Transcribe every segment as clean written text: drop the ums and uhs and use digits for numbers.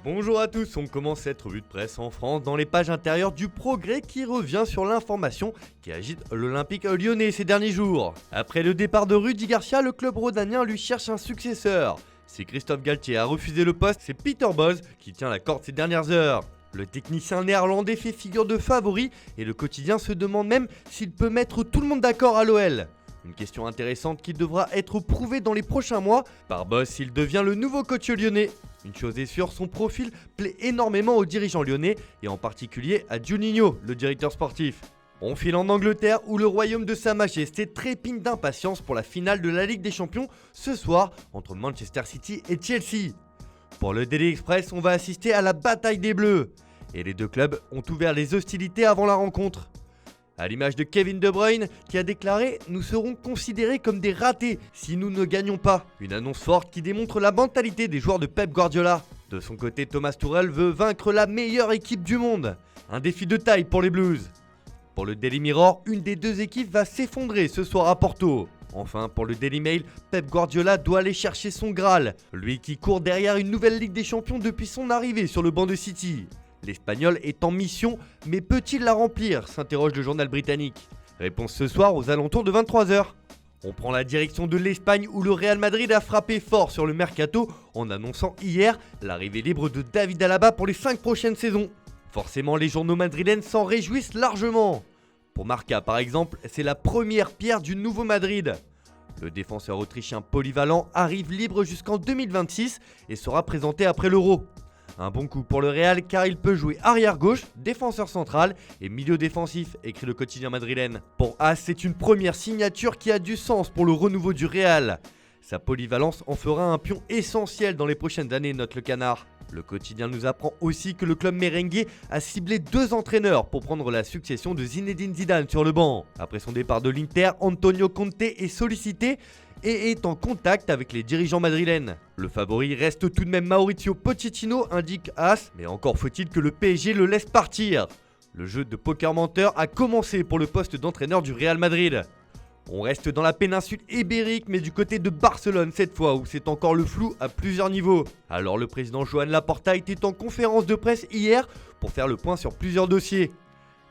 Bonjour à tous, on commence cette revue de presse en France dans les pages intérieures du Progrès qui revient sur l'information qui agite l'Olympique lyonnais ces derniers jours. Après le départ de Rudy Garcia, le club rhodanien lui cherche un successeur. Si Christophe Galtier a refusé le poste, c'est Peter Bosz qui tient la corde ces dernières heures. Le technicien néerlandais fait figure de favori et le quotidien se demande même s'il peut mettre tout le monde d'accord à l'OL. Une question intéressante qui devra être prouvée dans les prochains mois par Bosz s'il devient le nouveau coach lyonnais. Une chose est sûre, son profil plaît énormément aux dirigeants lyonnais et en particulier à Juninho, le directeur sportif. On file en Angleterre où le royaume de Sa Majesté trépigne d'impatience pour la finale de la Ligue des Champions ce soir entre Manchester City et Chelsea. Pour le Daily Express, on va assister à la bataille des Bleus et les deux clubs ont ouvert les hostilités avant la rencontre. À l'image de Kevin De Bruyne qui a déclaré « Nous serons considérés comme des ratés si nous ne gagnons pas ». Une annonce forte qui démontre la mentalité des joueurs de Pep Guardiola. De son côté, Thomas Tuchel veut vaincre la meilleure équipe du monde. Un défi de taille pour les Blues. Pour le Daily Mirror, une des deux équipes va s'effondrer ce soir à Porto. Enfin, pour le Daily Mail, Pep Guardiola doit aller chercher son Graal. Lui qui court derrière une nouvelle Ligue des Champions depuis son arrivée sur le banc de City. L'Espagnol est en mission, mais peut-il la remplir s'interroge le journal britannique. Réponse ce soir aux alentours de 23h. On prend la direction de l'Espagne où le Real Madrid a frappé fort sur le mercato en annonçant hier l'arrivée libre de David Alaba pour les 5 prochaines saisons. Forcément, les journaux madrilènes s'en réjouissent largement. Pour Marca par exemple, c'est la première pierre du nouveau Madrid. Le défenseur autrichien polyvalent arrive libre jusqu'en 2026 et sera présenté après l'Euro. Un bon coup pour le Real car il peut jouer arrière gauche, défenseur central et milieu défensif, écrit le quotidien madrilène. Pour As, c'est une première signature qui a du sens pour le renouveau du Real. Sa polyvalence en fera un pion essentiel dans les prochaines années, note le Canard. Le quotidien nous apprend aussi que le club merengue a ciblé 2 entraîneurs pour prendre la succession de Zinedine Zidane sur le banc. Après son départ de l'Inter, Antonio Conte est sollicité et est en contact avec les dirigeants madrilènes. Le favori reste tout de même Mauricio Pochettino, indique As, mais encore faut-il que le PSG le laisse partir. Le jeu de poker menteur a commencé pour le poste d'entraîneur du Real Madrid. On reste dans la péninsule ibérique mais du côté de Barcelone cette fois où c'est encore le flou à plusieurs niveaux. Alors le président Joan Laporta était en conférence de presse hier pour faire le point sur plusieurs dossiers.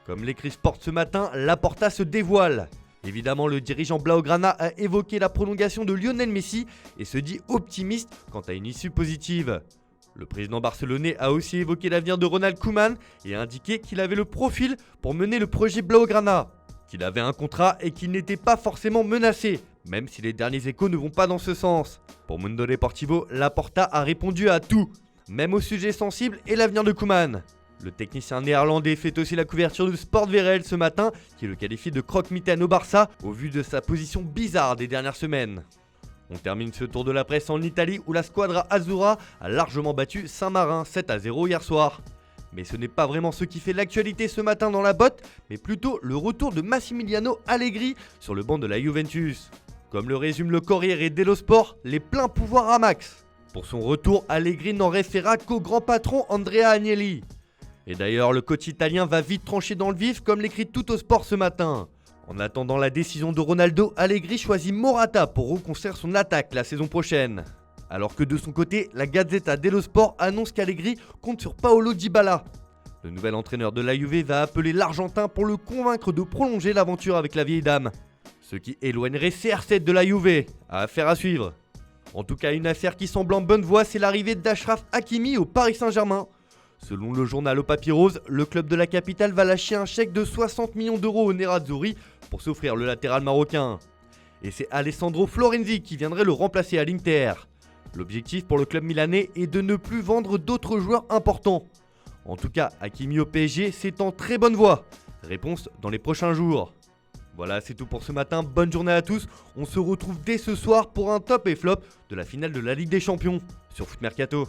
Comme l'écrit Sport ce matin, Laporta se dévoile. Évidemment, le dirigeant Blaugrana a évoqué la prolongation de Lionel Messi et se dit optimiste quant à une issue positive. Le président barcelonais a aussi évoqué l'avenir de Ronald Koeman et a indiqué qu'il avait le profil pour mener le projet Blaugrana, qu'il avait un contrat et qu'il n'était pas forcément menacé, même si les derniers échos ne vont pas dans ce sens. Pour Mundo Deportivo, Laporta a répondu à tout, même au sujet sensible et l'avenir de Koeman. Le technicien néerlandais fait aussi la couverture de Sport VRL ce matin, qui le qualifie de croque-mitaine au Barça, au vu de sa position bizarre des dernières semaines. On termine ce tour de la presse en Italie où la Squadra Azzurra a largement battu Saint-Marin 7-0 hier soir. Mais ce n'est pas vraiment ce qui fait l'actualité ce matin dans la botte, mais plutôt le retour de Massimiliano Allegri sur le banc de la Juventus. Comme le résume le Corriere dello Sport, les pleins pouvoirs à Max. Pour son retour, Allegri n'en référa qu'au grand patron Andrea Agnelli. Et d'ailleurs, le coach italien va vite trancher dans le vif comme l'écrit Tutto Sport ce matin. En attendant la décision de Ronaldo, Allegri choisit Morata pour reconstruire son attaque la saison prochaine. Alors que de son côté, la Gazzetta dello Sport annonce qu'Allegri compte sur Paolo Dybala. Le nouvel entraîneur de la Juve va appeler l'Argentin pour le convaincre de prolonger l'aventure avec la vieille dame. Ce qui éloignerait CR7 de la Juve. Affaire à suivre. En tout cas, une affaire qui semble en bonne voie, c'est l'arrivée d'Achraf Hakimi au Paris Saint-Germain. Selon le journal Au Papier Rose, le club de la capitale va lâcher un chèque de 60 millions d'euros au Nerazzurri pour s'offrir le latéral marocain. Et c'est Alessandro Florenzi qui viendrait le remplacer à l'Inter. L'objectif pour le club milanais est de ne plus vendre d'autres joueurs importants. En tout cas, Hakimi au PSG, c'est en très bonne voie. Réponse dans les prochains jours. Voilà, c'est tout pour ce matin. Bonne journée à tous. On se retrouve dès ce soir pour un top et flop de la finale de la Ligue des Champions sur Foot Mercato.